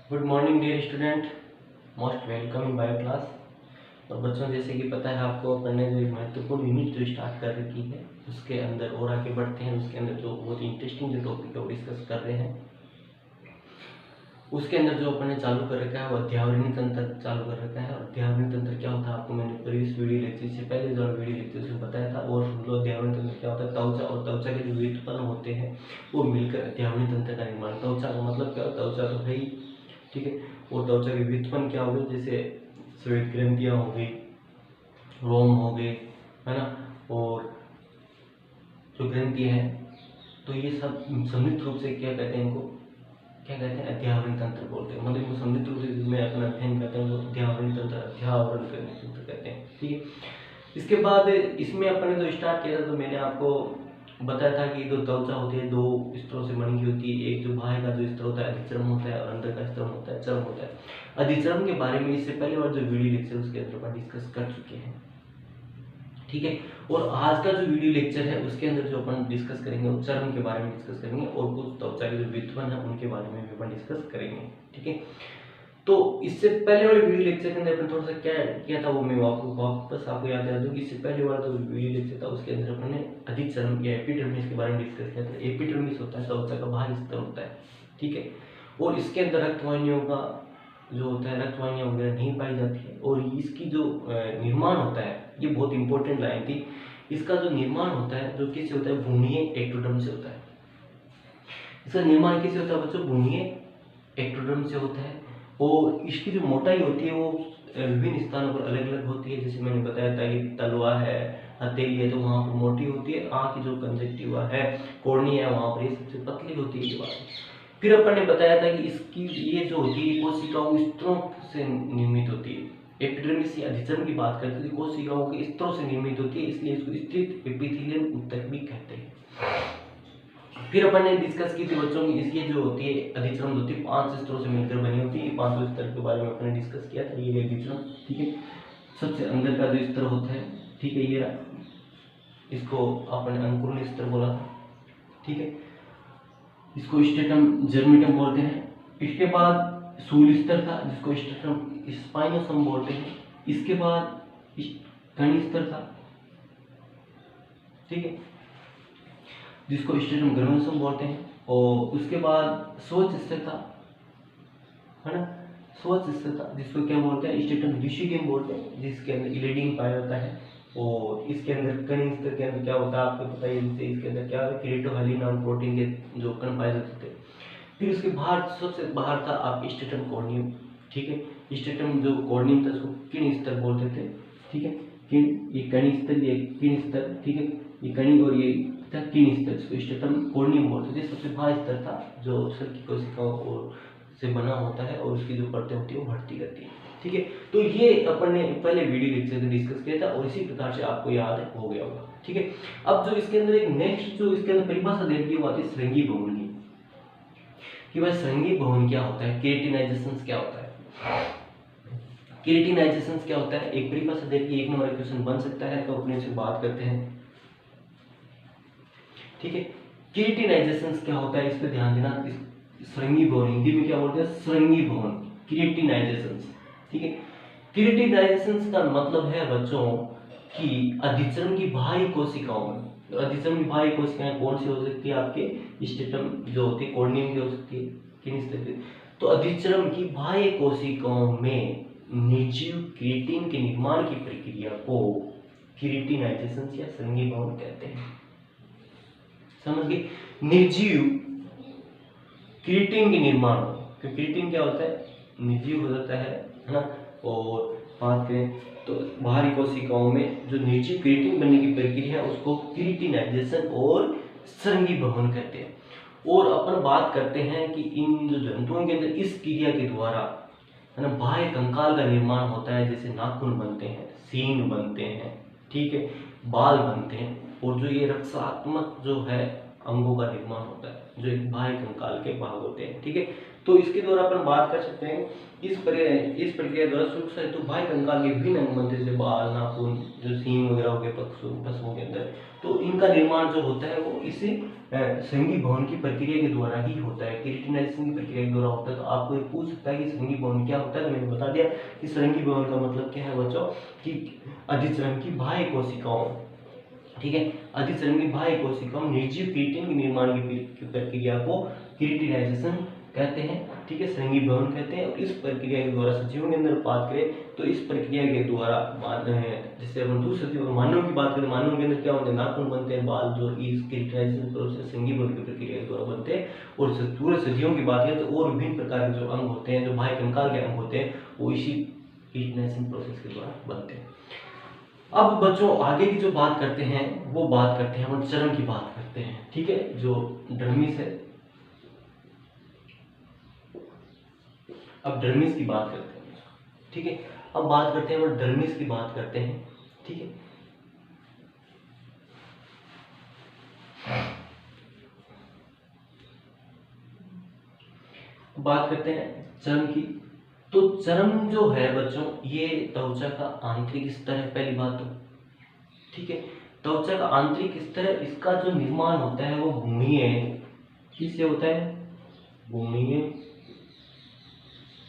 Good morning dear student, most welcome in bio class. और बच्चों, जैसे कि पता है आपको, अपन ने जो एक महत्वपूर्ण यूनिट जो स्टार्ट कर रखी है उसके अंदर और आगे बढ़ते हैं। उसके अंदर जो बहुत इंटरेस्टिंग जो टॉपिक है वो डिस्कस कर रहे हैं। उसके अंदर जो अपन ने चालू कर रखा है वो अध्यावरण तंत्र चालू कर रखा है। और अध्यावरण तंत्र क्या होता है आपको मैंने प्रीवियस वीडियो लेक्चर से पहले जो वीडियो लेक्चर से बताया था। और जो अध्यावरण तंत्र क्या होता है, त्वचा और त्वचा के जो व्युत्पन्न होते हैं वो मिलकर अध्यावरण तंत्र का निर्माण। त्वचा का मतलब क्या होता है, त्वचा तो है ही, ठीक है। और त्वचा के व्युत्पन्न क्या हो गए, जैसे श्वेत ग्रंथियाँ हो गई, रोम हो गए, है ना, और जो ग्रंथि हैं, तो ये सब सम्मिलित रूप से क्या कहते हैं, इनको क्या कहते हैं, अध्यावरण तंत्र बोलते हैं। मतलब इनको सम्मिलित रूप से जिसमें अपना अध्ययन करते हैं वो अध्यावरण तंत्र, अध्यावरण करने तंत्र कहते हैं, ठीक है। इसके बाद इसमें अपन ने जो स्टार्ट किया था तो मैंने आपको बताया था कि जो त्वचा होती है दो स्तरों से बनी हुई होती है। एक जो बाहर का जो स्तर होता है अधिचर्म होता है, और अंदर का स्तर होता है चर्म होता है। अधिचर्म के बारे में इससे पहले और जो वीडियो लेक्चर उसके अंदर अपन डिस्कस कर चुके हैं, ठीक है। और आज का जो वीडियो लेक्चर है उसके अंदर जो अपन डिस्कस करेंगे वो चर्म के बारे में डिस्कस करेंगे, और कुछ त्वचा के जो व्युत्पन्न है उनके बारे में भी अपन डिस्कस करेंगे, ठीक है। तो इससे पहले वाले वीडियो लेक्चर के अंदर अपन थोड़ा सा क्या किया था वो मैं वापस आपको याद दिला दूं कि इससे पहले वाला जो वीडियो लेक्चर था उसके अंदर अपन ने अधिचर्म या एपिडर्मिस के बारे में डिस्कस किया था। एपिडर्मिस होता है त्वचा का बाहरी स्तर होता है, ठीक है। और इसके अंदर रक्तवाहिनियों का जो होता है, रक्तवाहिनियाँ वगैरह नहीं पाई जाती है। और इसकी जो निर्माण होता है, ये बहुत इंपॉर्टेंट लाइन थी। इसका जो निर्माण होता है जो किससे होता है, भ्रूणीय एक्टोडर्म से होता है। इसका निर्माण किससे होता है बच्चों, भ्रूणीय एक्टोडर्म से होता है। और इसकी जो मोटाई होती है वो विभिन्न स्थानों पर अलग अलग होती है। जैसे मैंने बताया था कि तलवा है, हथेली है, तो वहाँ पर मोटी होती है। आँख की जो कंजक्टिवा है, कॉर्निया है, वहाँ पर ये सबसे पतली होती है ये बात। फिर अपन ने बताया था कि इसकी ये जो होती है कोशिकाओं स्तरों से निर्मित होती है। एपिडर्मिस या अधिचर्म की बात करते हैं, कोशिकाओं के स्तरों से निर्मित होती है, इसलिए इसको स्थित एपिथेलियम ऊतक भी कहते हैं। फिर अपन ने डिस्कस की थी बच्चों की इसकी जो होती है अधिचर्म होती है 5 स्तरों से मिलकर बनी होती है। 5 स्तर के बारे में अपन ने डिस्कस किया था। ये अधिचर्म, ठीक है, सबसे अंदर का जो स्तर होता है, ठीक है, ये इसको अपन ने अंकुरण स्तर बोला था, ठीक है। इसको स्टेटम जर्मेटम बोलते हैं। इसके बाद सूल स्तर था जिसको स्टेटम स्पाइनोसम बोलते हैं। इसके बाद कणी स्तर था, ठीक है, जिसको स्टेटम ग्रैनुलोसम बोलते हैं। और उसके बाद स्वच्छ स्तर था, है ना, स्वच्छ स्तर था जिसको क्या बोलते हैं, स्टेटम ल्यूसिडियम बोलते हैं, जिसके अंदर इलेडिन पाया जाता है। और इसके अंदर कणी स्तर के अंदर क्या होता है आपको पता ही है, इसके अंदर क्या है, क्रिएटोहाइलिन नाम प्रोटीन के जो कण पाए जाते थे। फिर उसके बाहर सबसे बाहर था आप स्टेटम कॉर्नियम, ठीक है। स्टेटम जो कॉर्नियम था उसको किण स्तर बोलते थे, ठीक है। किण, ये कणी स्तर, ये किण स्तर, ठीक है, ये कणी और ये था किण स्तर, इसको स्टेटम कॉर्नियम बोलते थे। सबसे बाहर स्तर था जो सेल की कोशिकाओं और से बना होता है और उसकी जो परतें होती है वो भर्ती करती है, ठीक है। तो ये अपन ने पहले वीडियो लेक्चर में डिस्कस किया था और इसी प्रकार से आपको याद हो गया होगा, ठीक है। अब जो इसके अंदर एक नेक्स्ट जो इसके अंदर परिभाषा दे दी वो आती है श्रृंगी भवन की, कि भाई श्रृंगी भवन क्या होता है, केराटिनाइजेशन क्या होता है। केराटिनाइजेशन क्या होता है, एक परिभाषा दे दी, 1 नंबर क्वेश्चन बन सकता है, तो अपने से बात करते हैं, ठीक है। केराटिनाइजेशन क्या होता है इस पे ध्यान देना। श्रृंगी भवन हिंदी में क्या बोलते हैं, श्रृंगी भवन, केराटिनाइजेशन, ठीक है। केराटिनाइजेशन का मतलब है बच्चों कि अधिचर्म की बाह्य कोशिकाओं में, तो अधिचर्म की बाह्य कोशिकाएं कौन सी हो सकती है, आपके स्टेटम जो होती है कॉर्नियम की हो सकती है, किन स्तर की, तो अधिचर्म की बाह्य कोशिकाओं में निर्जीव केराटिन के निर्माण की प्रक्रिया को केराटिनाइजेशन या श्रृंगी भवन कहते हैं। समझ गए, निर्जीव केराटिन के निर्माण, क्योंकि केराटिन क्या होता है, निर्जीव हो जाता है ना। और बात करें तो बाहरी कोशिकाओं में जो निर्जीव केराटिन बनने की प्रक्रिया है उसको केराटिनाइजेशन और श्रृंगी भवन कहते हैं। और अपन बात करते हैं कि इन जो जंतुओं के अंदर इस क्रिया के द्वारा, है ना, बाह्य कंकाल का निर्माण होता है, जैसे नाखून बनते हैं, सींग बनते हैं, ठीक है, बाल बनते हैं, और जो ये रक्षात्मक जो है अंगों का निर्माण होता है, जो एक बाह्य कंकाल के भाग होते हैं। ठीक है, तो इसके द्वारा अपन बात कर सकते हैं इस प्रक्रिया द्वारा सूक्ष्म हेतु बाह्य कंकाल के विभिन्न अंग बनते, जैसे बाल, नाखून, जो सींग वगैरह हो गए पशुओं के अंदर, तो इनका निर्माण जो होता है वो इसी संघी भवन की प्रक्रिया के द्वारा ही होता है, केराटिनाइजेशन की प्रक्रिया के द्वारा होता है। तो आपको ये पूछ सकता है कि संघी भवन क्या होता है, तो मैंने बता दिया कि संघी भवन का मतलब क्या है बच्चों, कि अधिचरण की बाह्य कोशिकाओं, ठीक है, अधिचरण की बाह्य कोशिकाओं निर्जीव केराटिन के निर्माण की प्रक्रिया को केराटिनाइजेशन कहते हैं। ठीक है, संघी भवन कहते हैं। और इस प्रक्रिया के द्वारा सजीवों के अंदर बात करें तो इस प्रक्रिया के द्वारा जैसे अपन दूसरे सजीव मानव की बात करें, मानव के अंदर क्या होते हैं, नाखून बनते हैं, बाल, जो इस केराटिनाइजेशन प्रोसेस संघी भवन की प्रक्रिया के द्वारा बनते हैं। और पूरे सजीवों की बात करें तो और विभिन्न प्रकार के जो अंग होते हैं, जो बाह्य कंकाल के अंग होते हैं, वो इसी केराटिनाइजेशन प्रोसेस के द्वारा बनते हैं। अब बच्चों आगे की जो बात करते हैं वो बात करते हैं, हम चर्म की बात करते हैं। ठीक है, जो डर्मिस है, अब डर्मिस की बात करते हैं। ठीक है, अब बात करते हैं, हम डर्मिस की बात करते हैं। ठीक है, बात करते हैं चर्म की। तो चर्म जो है बच्चों, ये त्वचा का आंतरिक स्तर है, पहली बात तो। ठीक है, त्वचा का आंतरिक स्तर है, इसका जो निर्माण होता है वो भूमि किससे होता है, भूमि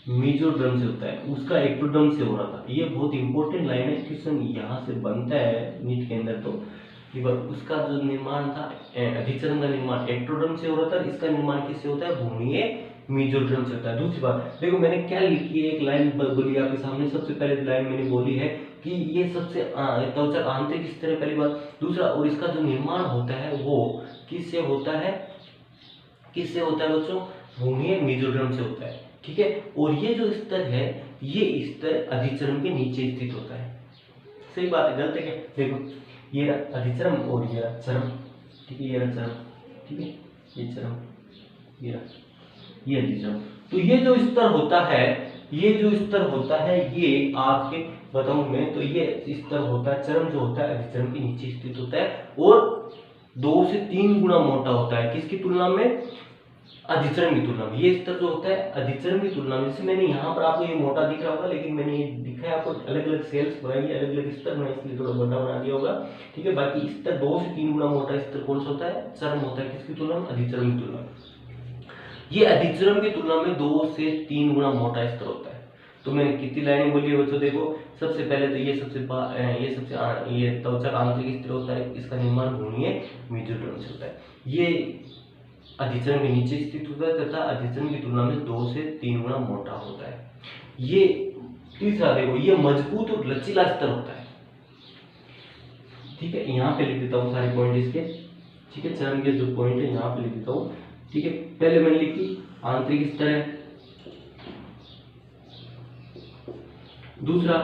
मेसोडर्म से होता है, उसका एक्टोडर्म से हो रहा था। ये बहुत इंपॉर्टेंट लाइन है, क्वेश्चन यहाँ से बनता है नीट के अंदर। तो उसका जो निर्माण था, अधिचरण का निर्माण एक्टोडर्म से हो रहा था, इसका निर्माण किससे होता है, भूमि मेसोडर्म से होता है। दूसरी बात देखो मैंने क्या लिखी है, एक लाइन बोली आपके सामने, सबसे पहले लाइन मैंने बोली है कि ये सबसे त्वचा का आंतरिक स्तर है, पहली बात। दूसरा, और इसका जो निर्माण होता है वो किससे होता है, किससे होता है बच्चों, भूमि मेसोडर्म से होता है। ठीक है, और ये जो स्तर है, ये स्तर अधिचरण के नीचे स्थित होता है। सही बात है, गलत है क्या, देखो ये रहा अधिचरण और ये रहा चरम। ठीक है, ये रहा चरम, ठीक है, ये चरम, ये रहा ये अधिचरण। तो ये जो स्तर होता है, ये जो स्तर होता है, ये आपके बताऊं मैं तो ये स्तर होता है, चरम जो होता है अधिचरण के नीचे स्थित होता है और 2 से 3 गुना मोटा होता है, किसकी तुलना में, अधिचरण की तुलना में। ये स्तर जो होता है अधिचरण की तुलना में, जैसे मैंने यहाँ पर आपको ये मोटा दिख रहा होगा, लेकिन मैंने ये दिखाया आपको अलग अलग सेल्स बनाई, अलग अलग स्तर बनाए, इसलिए थोड़ा मोटा बना दिया होगा। ठीक है, बाकी स्तर 2 से 3 गुना मोटा स्तर कौन सा होता है, चरम होता है, किसकी तुलना में, अधिचरण की तुलना में। ये अधिचरण की तुलना में 2 से 3 गुना मोटा स्तर होता है। तो मैंने कितनी लाइनें बोली है बच्चों, देखो सबसे पहले तो ये त्वचा का आंतरिक स्तर होता है, इसका निर्माण भूमि मेसोडर्म से होता है। ये अधिचरण के नीचे स्थित होता है तथा अधिचरण की तुलना में 2 से 3 गुना मोटा होता है। ये तीसरा देखो, ये मजबूत और लचीला स्तर होता है। ठीक है, यहाँ पे लिख देता हूँ सारे पॉइंट इसके। ठीक है, चरण के जो पॉइंट है यहाँ पे लिख देता हूँ। ठीक है, पहले मैंने लिखी आंतरिक स्तर है, दूसरा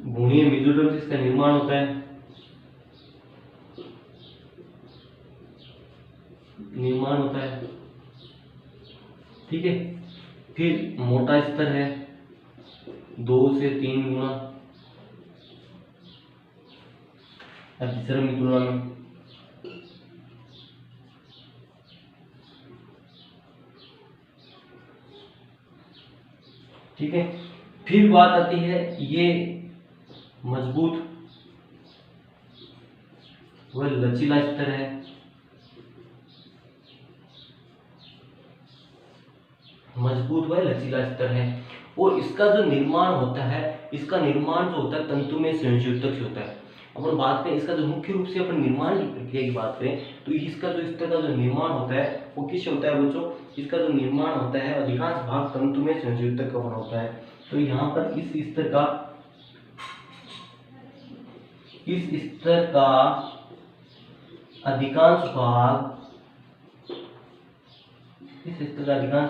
भूमि मेसोडर्म से इसका निर्माण होता है, ठीक है, फिर मोटा स्तर है 2 से 3 गुना अधिचरण की तुलना में, ठीक है। फिर बात आती है ये मजबूत व लचीला स्तर है, मजबूत व लचीला स्तर है। और इसका जो निर्माण होता है, इसका निर्माण जो होता है तंतुमय संयोजक से होता है। अपन बात करें इसका जो मुख्य रूप से अपन निर्माण की प्रक्रिया की बात करें तो इसका जो स्तर का जो निर्माण होता है वो किससे होता है बच्चों, इसका जो निर्माण होता है अधिकांश भाग तंतुमय संयोजक का बना होता है। तो यहाँ पर इस स्तर का अधिकांश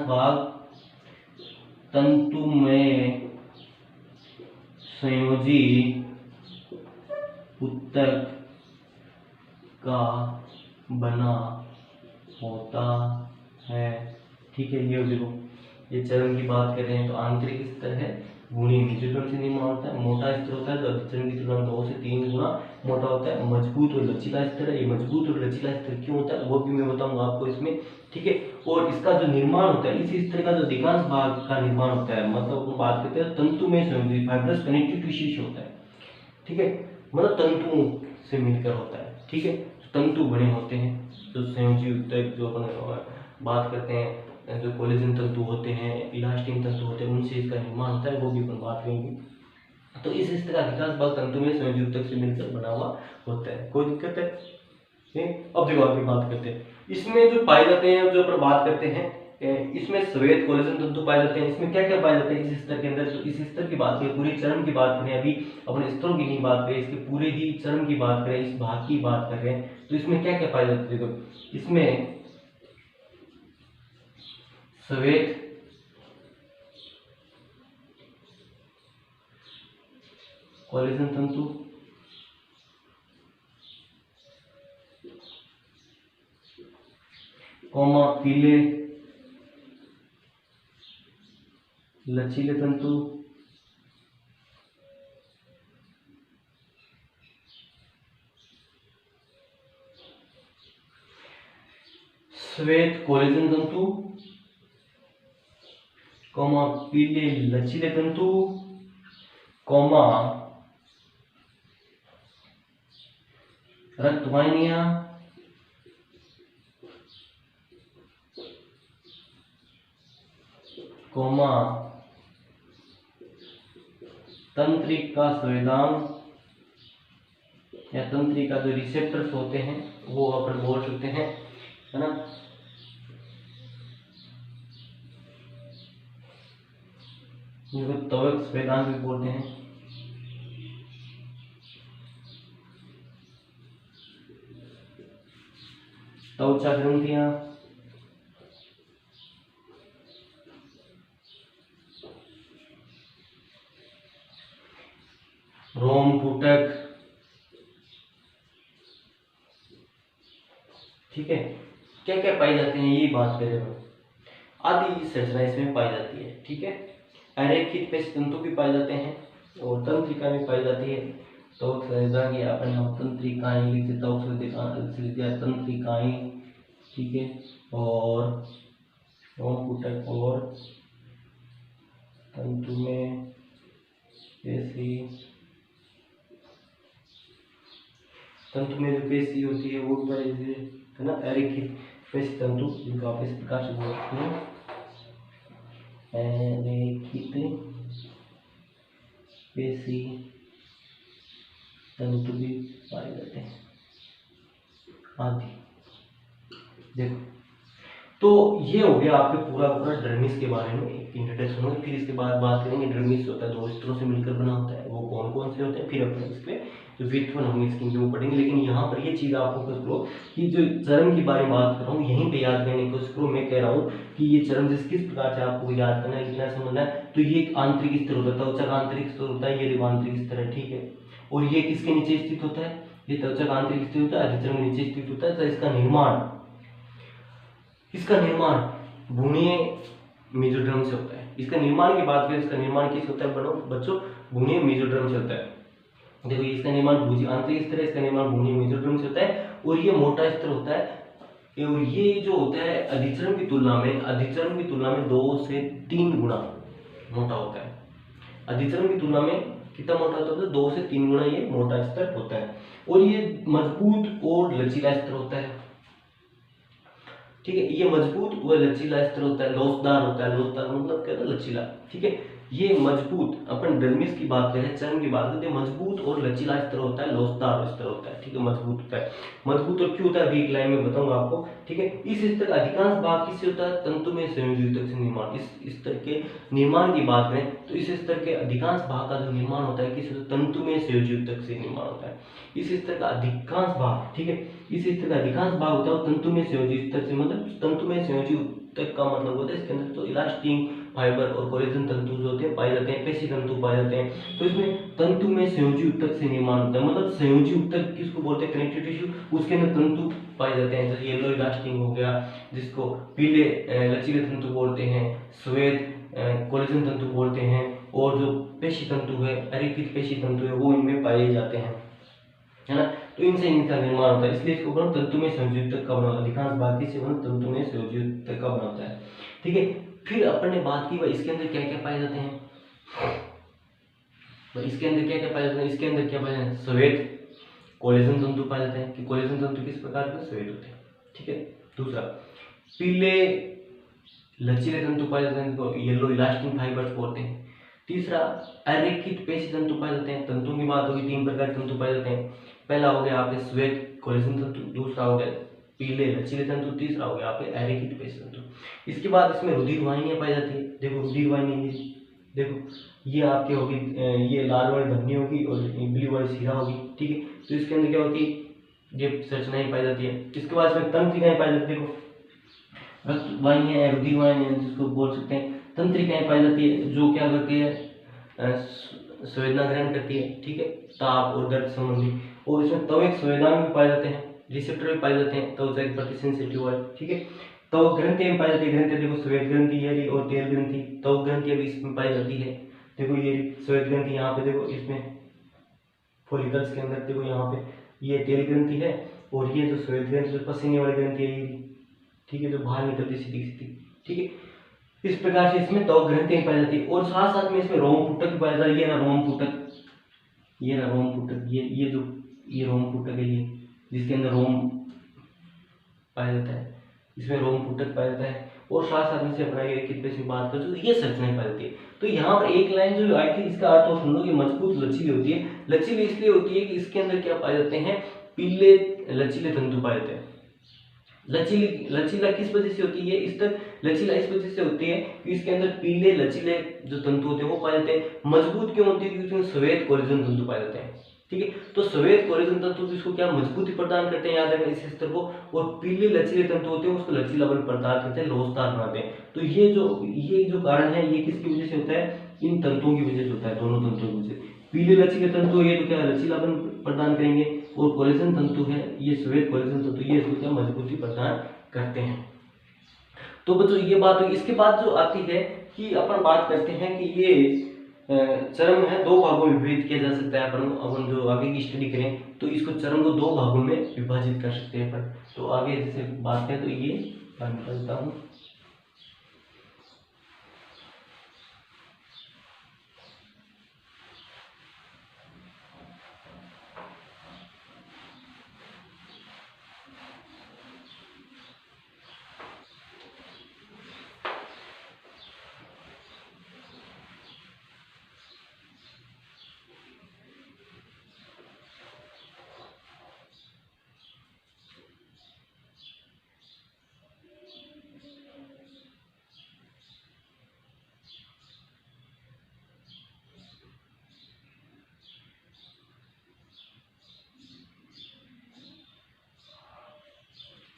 भाग तंतुमय संयोजी ऊतक का बना होता है। ठीक है, ये देखो ये चरण की बात कर रहे हैं तो आंतरिक स्तर है, भूणी मेसोडर्म से निर्माण होता है। मोटा स्तर होता है तो अधिचरण की तुलना में 2 से 3 गुना मोटा होता है। मजबूत और लचीला स्तर है। ये मजबूत और लचीला स्तर क्यों होता है वो भी मैं बताऊंगा आपको इसमें, ठीक है। और इसका जो निर्माण होता है, इस स्तर का जो अधिकांश भाग का निर्माण होता है, मतलब अपन बात करते हैं तंतु में संयोजित फाइब्रस कनेक्टिव टिश्यू से होता है, ठीक है, मतलब तंतुओं से मिलकर होता है, ठीक है। तंतु बने होते हैं जो संयोजी ऊतक जो अपन बात करते हैं, जो कोलेजन तंतु होते हैं, इलास्टिन तंतु होते हैं, उनसे इसका निर्माण होता है, वो भी अपन बात करेंगे। तो इस तरह अधिकांश भाग तंतु में संयोजी ऊतक से मिलकर बना हुआ होता है। कोई दिक्कत है? अब देखो आगे बात करते हैं। इसमें जो पाए जाते हैं, जो अपन बात करते हैं, इसमें श्वेत कोलेजन तंतु पाए जाते हैं। इसमें क्या क्या पाए जाते हैं इस स्तर के अंदर? तो इस स्तर की बात करें, पूरे चर्म की बात करें, अभी अपने स्तरों की नहीं बात करें, इसके पूरे ही चर्म की बात करें, इस भाग की बात कर रहे हैं, तो इसमें क्या क्या पाए जाते हैं? देखो इसमें श्वेत कोलेजन तंतु, कोमा पीले लचीले तंतु, श्वेत कोलेजन तंतु, कोमा पीले लचीले तंतु, कोमा रक्तवाहिनियां, कोमा तंत्रिका संवेदन या तंत्रिका जो रिसेप्टर्स होते हैं वो अपन बोल सकते हैं, है ना। इनको त्वक संवेदन भी बोलते हैं। त्वचा ग्रंथियां, रोमपुटक, ठीक है। क्या क्या पाई जाते हैं ये बात करें हम, आदि संरचना इसमें पाई जाती है, ठीक है। अरेखित पेशी तंतु भी पाए जाते हैं और तंत्रिका भी पाई जाती है। तो की अपन तंत्रिकाएं लिखते, तो तंत्रिकाएं, ठीक है, और रोमपुटक और तंतु में पेशी, तंतु में जो पेशी होती है वो है ना, अरेखित पेशी तंतु, जिनको आप इस प्रकार से बोल सकते हैं, अरेखित पेशी तंतु भी पाए जाते हैं आदि। देखो तो ये हो गया आपके पूरा पूरा डर्मिस के बारे में एक इंट्रोडक्शन होगा। फिर इसके बाद बात करेंगे डर्मिस होता है, दो स्तरों से मिलकर बना होता है, वो कौन कौन से होते हैं, फिर अपन इस पे जो विथ वन होंगे स्किन के वो पढ़ेंगे। लेकिन यहाँ पर ये चीज़ आप फोकस करो कि जो चर्म के बारे में बात कर रहा हूँ यहीं पे याद करने की कोशिश करो। मैं कह रहा हूँ कि ये चर्म किस प्रकार से आपको याद करना है, लिखना समझना है, तो ये एक आंतरिक स्तर होता है, त्वचा का आंतरिक स्तर होता है, ये देखो आंतरिक स्तर है, ठीक है। और ये किसके नीचे स्थित होता है? ये त्वचा का आंतरिक स्थित होता है, अधिचर्म नीचे स्थित होता है। तो इसका निर्माण भ्रूणीय मेसोडर्म से होता है। इसका निर्माण की बात करें, इसका निर्माण किससे होता है बच्चों? भ्रूणीय मेसोडर्म से होता है। देखो इसका निर्माण आंतरिक स्तर है, इसका निर्माण भ्रूणीय मेसोडर्म से होता है और ये मोटा स्तर होता है। और ये जो होता है अधिचर्म की तुलना में 2 से 3 गुना मोटा होता है। अधिचर्म की तुलना में कितना मोटा होता है? 2 से 3 गुना ये मोटा स्तर होता है। और ये मजबूत और लचीला स्तर होता है, ठीक है। ये मजबूत व लचीला स्तर होता है, लोचदार होता है। लोचदार मतलब क्या होता है? लचीला, ठीक है। ये मजबूत, अपन डर्मिस की बात करें, चर्म की बात करें, मजबूत और लचीला स्तर होता है, लोचदार स्तर होता है, ठीक है। मजबूत होता है, मजबूत और क्यों होता है अभी एक लाइन में बताऊंगा आपको, ठीक है। इस स्तर का अधिकांश भाग किससे होता है? तंतु में संयोजी ऊतक से निर्माण। इस स्तर के निर्माण की बात करें तो इस स्तर के अधिकांश भाग का जो निर्माण होता है किस तंतु में संयोजी ऊतक से निर्माण होता है। इस स्तर का अधिकांश भाग, ठीक है, इस स्तर का अधिकांश भाग होता है तंतु में संयोजी ऊतक से, मतलब तंतु में संयोजी युक्तक का मतलब होता है इसके अंदर तो इलास्टिन फाइबर और कोलेजन तंतु जो होते हैं पाए जाते हैं, पेशी तंतु पाए जाते हैं। तो इसमें तंतु में संयोजी युक्तक से निर्माण होता है, मतलब संयोजी युक्तक किसको बोलते हैं, कनेक्टिव टिश्यू, उसके अंदर तंतु पाए जाते हैं, जैसे येलो इलास्टिन हो गया जिसको पीले लचीले तंतु बोलते हैं, श्वेत कोलेजन तंतु बोलते हैं, और जो पेशी तंतु है, अरेखित पेशी तंतु है, वो इनमें पाए जाते हैं, है ना। तो इनसे इनका निर्माण होता है, इसलिए इसको बना तंतु में संयोजी युक्तक का बना होता है, अधिकांश बाकी से बना तंतु में संयोजी युक्तक का बना होता है। ठीक है, फिर अपन ने बात की भाई इसके अंदर क्या क्या पाए जाते हैं, भाई इसके अंदर क्या क्या पाए जाते हैं, इसके अंदर क्या पाए जाते हैं, श्वेत कोलेजन तंतु पाए जाते हैं, कि कोलेजन तंतु किस प्रकार के श्वेत होते हैं। ठीक है, दूसरा पीले लचीले तंतु पाए जाते हैं, इनको येलो इलास्टिन फाइबर्स बोलते हैं। तीसरा अरेखित पेशी तंतु पाए जाते हैं, तंतुओं की बात होगी, 3 प्रकार के तंतु पाए जाते हैं, पहला हो गया आपके श्वेत कोलेजन तंतु, दूसरा हो गया पीले लचीले तंतु, तीसरा हो गया आपके अरेखित पेशी तंतु। इसके बाद इसमें रुधिर वाहिनियां पाई जाती है, देखो रुधिर वाहिनी, देखो ये आपके होगी, ये लाल वाली धमनी होगी और ब्लू वाली शिरा होगी। ठीक है, तो इसके अंदर क्या होती है, ये संरचनाएं पाई जाती है। इसके बाद इसमें तंत्रिकाएं पाई जाती है, देखो रक्त वाहिनियां, रुधिर वाहिनियां जिसको बोल सकते हैं, तंत्रिकाएं पाई जाती है जो क्या करती है, संवेदना ग्रहण करती है। ठीक है, ताप और दर्द संबंधी, और इसमें त्वक संवेदनांग भी पाए जाते हैं, रिसेप्टर भी पाए जाते हैं, त्वचा के प्रति सेंसिटिव है। ठीक है, तो ग्रंथियां भी पाई जाती है, ग्रंथि देखो श्वेत ग्रंथि है और तेल ग्रंथि, तो ग्रंथियां भी इसमें पाई जाती है। देखो ये श्वेत ग्रंथि यहाँ पे देखो, इसमें फॉलिकल्स के अंदर देखो यहाँ पे ये तेल ग्रंथि है, और ये जो श्वेत ग्रंथि जो पसीने वाली ग्रंथि है ये, ठीक है, जो बाहर निकलती सीधी सीधी। ठीक है, इस प्रकार से इसमें त्वक ग्रंथियां पाई जाती है, और साथ साथ में इसमें रोम पुटक भी पाया जाता है, ये ना रोम पुटक, ये ना रोम पुटक, ये जो ये रोम पुटक है, ये जिसके अंदर रोम पाया जाता है, इसमें रोम पुटक पाया जाता है, और साथ साथ में से अपना ये कितने से बात करते तो ये संरचनाएं पाई जाती है। तो यहाँ पर एक लाइन जो आई थी इसका अर्थ सुन लो कि मजबूत लचीली होती है, लचीली इसलिए होती है कि इसके अंदर क्या पाए जाते हैं, पीले लचीले तंतु पाए जाते हैं। लचीला किस वजह से होती है, इस तक लचीला इस वजह से होती है कि इसके अंदर पीले लचीले जो तंतु होते हैं वो पाए जाते हैं। मजबूत क्यों होती है, क्योंकि उसमें श्वेत कोलेजन तंतु पाए जाते हैं। ठीक है, तो श्वेत कोलेजन तंतु इसको क्या मजबूती प्रदान करते हैं, याद रखना इस स्तर को, और पीले लचीले तंतु होते हैं उसको लचीलापन प्रदान करते हैं, लोचदार बनाते हैं। तो ये जो कारण है ये किसकी वजह से होता है, इन तंतुओं की वजह से होता है, दोनों तंतुओं की वजह से। पीले लचीले तंतु ये तो क्या लचीलापन प्रदान करेंगे, और कोलेजन तंतु है ये श्वेत कोलेजन तंतु ये इसको क्या मजबूती प्रदान करते हैं। तो बच्चों ये बात हुई। इसके बाद जो आती है कि अपन बात करते हैं कि ये चर्म है 2 भागों में विभाजित किया जा सकता है। अपन जो आगे की स्टडी करें तो इसको चर्म को 2 भागों में विभाजित कर सकते हैं अपन। तो आगे जैसे बात करें तो ये निकालता हूँ।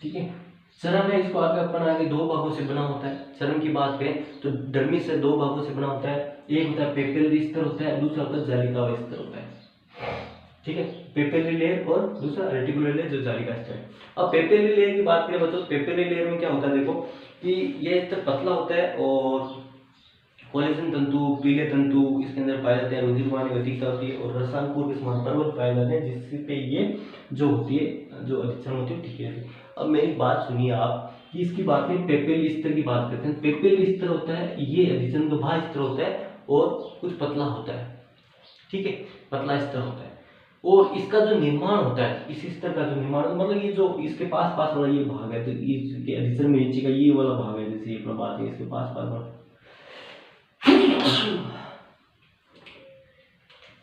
ठीक है, चर्म है इसको आगे 2 भागों से बना होता है। चर्म की बात करें तो डर्मी से 2 भागों से बना होता है। एक होता है पेपिलरी स्तर होता है, दूसरा होता है जालिका स्तर होता है। ठीक है, पेपिलरी लेयर और दूसरा रेटिकुलर लेयर जो जालिका स्तर है। अब पेपिलरी लेयर की बात करें बच्चों, पेपिलरी लेयर में क्या होता है देखो कि ये स्तर पतला होता है और कोलेजन तंतु पीले तंतु इसके अंदर पाए जाते हैं, रुधिर वाहिनी अधिकता होती है और रसांकुर के समान पर्वत पाए जाते हैं, जिससे ये जो होती है जो अधिचरण होती है ठीक है। अब मेरी बात सुनिए आप कि इसकी बात करें पेपिल स्तर की बात करते हैं। पेपिल स्तर होता है ये अधिचरण का बाह्य स्तर होता है और कुछ पतला होता है। ठीक है, पतला स्तर होता है और इसका जो निर्माण होता है इस स्तर का जो निर्माण मतलब ये जो इसके पास पास वाला ये भाग है, तो इसके अधिचरण में नीचे का ये वाला भाग है, जैसे ये बात है इसके पास पास वाला।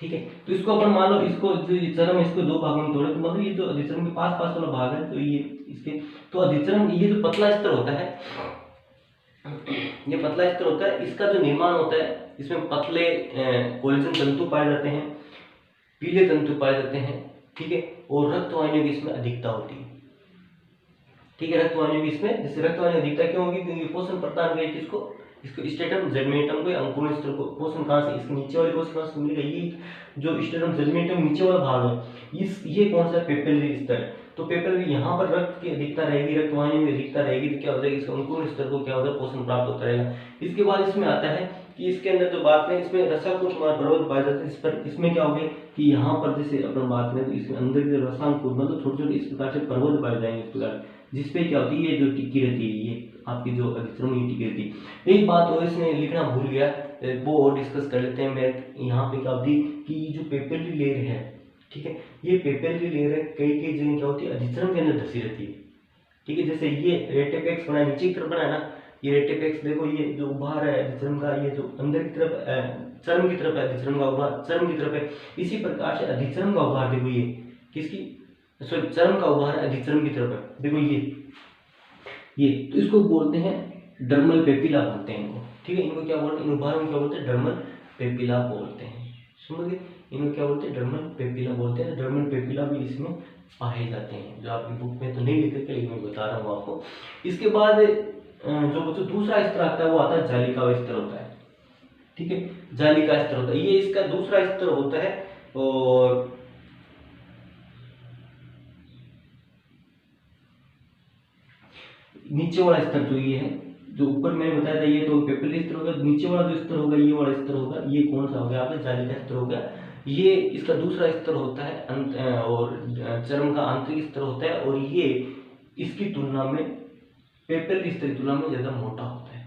ठीक है, तो इसको अपन मान लो इसको जो चर्म इसको 2 भागों में तोड़े तो मतलब ये जो अधिचरण के पास पास वाला भाग है तो ये इसके तो अधिचरण ये जो पतला स्तर होता है ये पतला स्तर होता है, इसका जो निर्माण होता है इसमें पतले कोलेजन तंतु पाए जाते हैं, पीले तंतु पाए जाते हैं। ठीक है, और रक्त वाहिनियों की इसमें अधिकता होती है। ठीक है। रक्तवाहिनी भी इसमें, जैसे रक्तवाहिनी अधिकता क्यों होगी, क्योंकि पोषण प्रदान करेगी किसको, इसको स्टेटम जर्मिनेटम को, अंकुरण स्थल को। पोषण कहाँ से, इसके नीचे वाली कोशिका से मिलेगा। ये जो स्टेटम जर्मिनेटम नीचे वाला भाग है, ये कौन सा पेपिलरी स्तर है। तो पेपिलरी यहाँ पर रक्त की अधिकता रहेगी, रक्तवाहिनी में अधिकता रहेगी, तो क्या हो जाएगा, इसका अंकुरण स्तर को क्या होता है, पोषण प्राप्त होता रहेगा। इसके बाद इसमें आता है कि इसके अंदर जो बात है, इसमें रसाकुंठ पर्वत पाए जाते हैं। इस पर इसमें क्या हो गया कि यहाँ पर जैसे अपन बात करें तो इसमें अंदर की रसाकुंठ मतलब छोटे छोटे इस प्रकार से पर्वत पाए जाएंगे इस प्रकार, जिसपे क्या होती है, ये जो टिकी रहती है, ये आपकी जो अधिकतम ये टिकी रहती है। एक बात और इसमें लिखना भूल गया, वो और डिस्कस कर लेते हैं। मैं यहाँ पे क्या होती कि जो पेपिलरी लेयर है, ठीक है, ये पेपिलरी लेयर है, कई कई जगह क्या होती है, अधिचरण के अंदर धसी रहती है। ठीक है, जैसे ये रेटेपेक्स बना नीचे की तरफ बना है ना, ये रेटेपेक्स देखो, ये जो उभार है अधिचरण का, ये जो अंदर की तरफ चर्म की तरफ है, अधिचरण का उभार चर्म की तरफ है। इसी प्रकार से अधिचरण का उभार देखो, ये किसकी, सॉरी चर्म का उभार अधिचरण की तरफ है, देखो ये तो इसको बोलते हैं डर्मल पेपिला बोलते हैं इनको। ठीक है, इनको क्या बोलते हैं, इन उभारों को क्या बोलते हैं, डर्मल पेपिला बोलते हैं। समझिए, इनको क्या बोलते हैं, डर्मल पेपिला बोलते हैं। डर्मल पेपिला भी इसमें पाए जाते हैं, जो आपकी बुक में तो नहीं लिखे थे, लेकिन मैं बता रहा हूँ आपको। इसके बाद जो बच्चों दूसरा स्तर आता है, वो आता है जालिका स्तर होता है। ठीक है, जालिका स्तर होता है, ये इसका दूसरा स्तर होता है। और नीचे वाला स्तर जो ये है, जो ऊपर मैंने बताया था, ये तो पेपिलरी स्तर होगा। नीचे वाला जो स्तर होगा, ये वाला स्तर होगा, ये कौन सा हो गया आपका, जालिका स्तर हो गया। ये इसका दूसरा स्तर होता है और चर्म का आंतरिक स्तर होता है, और ये इसकी तुलना में पेपिलरी स्तर की तुलना में ज्यादा मोटा होता है।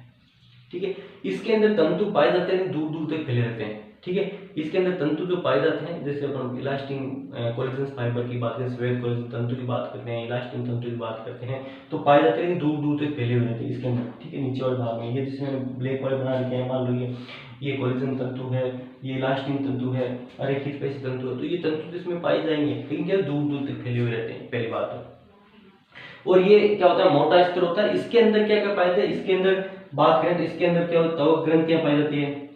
ठीक है, इसके अंदर तंतु पाए जाते हैं, दूर दूर तक फैले रहते हैं। ठीक है, इसके अंदर तंतु जो पाए जाते हैं, जैसे अपन इलास्टिन कोलेजन फाइबर की बात करें, श्वेत कोलेजन तंतु की बात करते हैं, इलास्टिन तंतु की बात करते हैं, तो पाए जाते हैं दूर दूर तक फैले हुए रहते हैं इसके अंदर। ठीक है, नीचे वाले भाग में ये जिसमें ब्लैक वाले बना रखे हैं, मान लो ये कोलेजन तंतु है, ये इलास्टिन तंतु है, अरेखित पेशी तंतु है, तो ये तंतु जिसमें पाए जाएंगे, लेकिन क्या दूर दूर तक फैले हुए रहते हैं, पहली बात तो। और ये क्या होता है, मोटा स्तर होता है। इसके अंदर क्या क्या पाए जाते हैं, इसके अंदर बात करें तो इसके अंदर क्या होता है, ग्रंथियां पाई जाती है।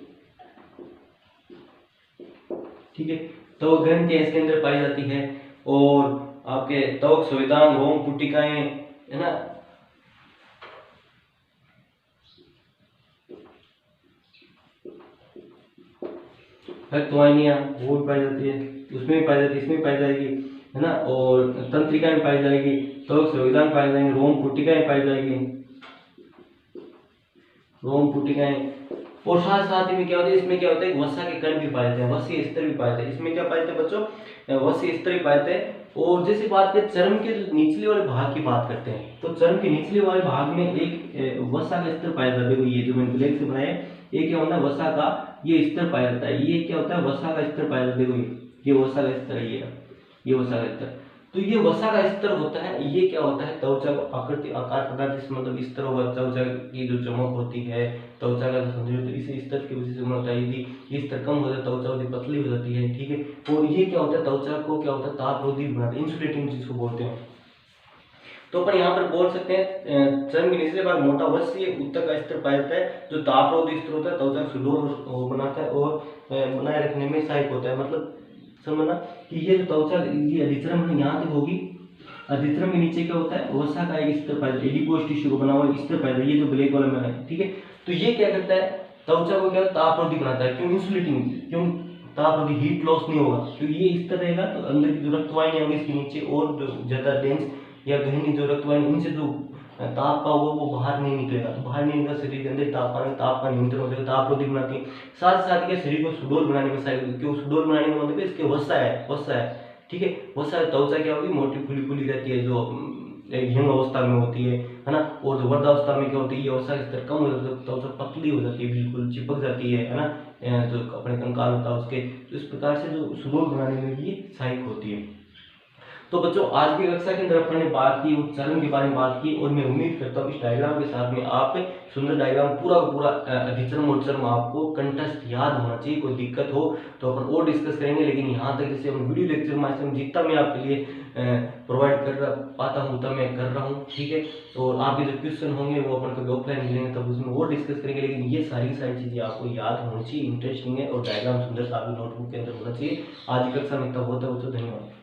ठीक है, तो ग्रंथियां इसके अंदर पाई जाती है, और आपके त्वक संवेदन, रोम पुटिकाएं, है ना, रक्तवाहिनियां वो भी पाई जाती है, उसमें भी पाई जाती है, इसमें भी पाई जाएगी, है ना, और तंत्रिकाएं पाई जाएगी, त्वक संवेदन पाई जाएंगे, रोम पुटिकाएं पाई जाएगी, रोम पुटिकाएं। और साथ साथ ही में क्या होता है, इसमें क्या होता है, वसा के कण भी पाए जाते हैं, वसीय स्तर भी पाए जाते हैं। इसमें क्या पाए जाते हैं बच्चों, वसीय स्तर भी पाए जाते हैं। और जैसे बात करें चर्म के निचले वाले भाग की बात करते हैं, तो चर्म के निचले वाले भाग में एक वसा का स्तर पाया जाता है। देखो ये जो मैंने ब्लैक से बनाया है, ये क्या होता है, वसा का ये स्तर पाया जाता है। ये क्या होता है, वसा का स्तर पाया जाता है। देखो ये वसा का स्तर है, ये वसा का स्तर। तो ये वसा का स्तर होता है, ये क्या होता है, त्वचा को आकृति आकार प्रदान, जिसमें मतलब स्तर होगा, त्वचा की जो चमक होती है, त्वचा का सौंदर्य, तो इसे स्तर की वजह से होता है। यदि ये स्तर कम हो जाता है, त्वचा होती पतली हो जाती है। ठीक है, और ये क्या होता है, त्वचा को क्या होता है, तापरोधी बनाता है, इंसुलेटिंग जिसको बोलते हैं। तो अपन यहाँ पर बोल सकते हैं चर्म के निचले भाग मोटा वसीय ऊतक का स्तर पाया जाता है, जो तापरोधी स्तर होता है, त्वचा को सुडौल बनाता है और बनाए रखने में सहायक होता है। मतलब समझना कि ये जो त्वचा, ये अधिचर्म है, यहाँ तक होगी। अधिचर्म के नीचे क्या होता है, वसा का एक स्तर पाया जाता है, एडिपोज टिश्यू को बना हुआ स्तर पाया जाता है, ये जो ब्लैक वाला में है। ठीक है, तो ये क्या करता है, त्वचा को क्या तापरोधी बनाता है। क्यों, इंसुलेटिंग, क्यों तापरोधी, हीट लॉस नहीं होगा, क्योंकि ये स्तर रहेगा तो अंदर की जो रक्तवाहिनियां होंगी इसके नीचे, और जो ज्यादा डेंस या गहनी जो रक्तवाहिनी, इनसे जो ताप का होगा वो बाहर नहीं निकलेगा, तो बाहर नहीं निकलेगा, शरीर के अंदर ताप का नियंत्रण हो जाएगा, तापरोधी बनाती है। साथ साथ के शरीर को सुडौल बनाने में सहायक, क्यों सुडौल बनाने का मतलब इसके वसा है। ठीक है, वसा त्वचा क्या होगी, मोटी फुली फुली रहती है, जो यंग अवस्था में होती है ना। और जो वृद्धावस्था में क्या होती है, ये वसा का स्तर कम हो जाता है, त्वचा पतली हो जाती है, बिल्कुल चिपक जाती है ना, जो अपने कंकाल होता है उसके। तो इस प्रकार से जो सुडौल बनाने में भी सहायक होती है। तो बच्चों आज की कक्षा के अंदर अपन ने बात की, उस चर्म के बारे में बात की, और मैं उम्मीद करता हूँ इस डायग्राम के साथ में आप सुंदर डायग्राम पूरा पूरा अधिचर्म और चर्म आपको कंठस्थ याद होना चाहिए। कोई दिक्कत हो तो अपन और डिस्कस करेंगे, लेकिन यहाँ तक जैसे हम वीडियो लेक्चर माध्यम जितना मैं आपके लिए प्रोवाइड कर पाता हूँ उतना मैं कर रहा हूँ। ठीक है, और आपके जो क्वेश्चन होंगे वो अपन कभी ऑफलाइन मिलेंगे तब उसमें और डिस्कस करेंगे, लेकिन ये सारी चीज़ें आपको याद होनी चाहिए, इंटरेस्टिंग है, और डायग्राम सुंदर सा आपकी नोटबुक के अंदर होना चाहिए। आज की कक्षा में इतना बहुत है, धन्यवाद।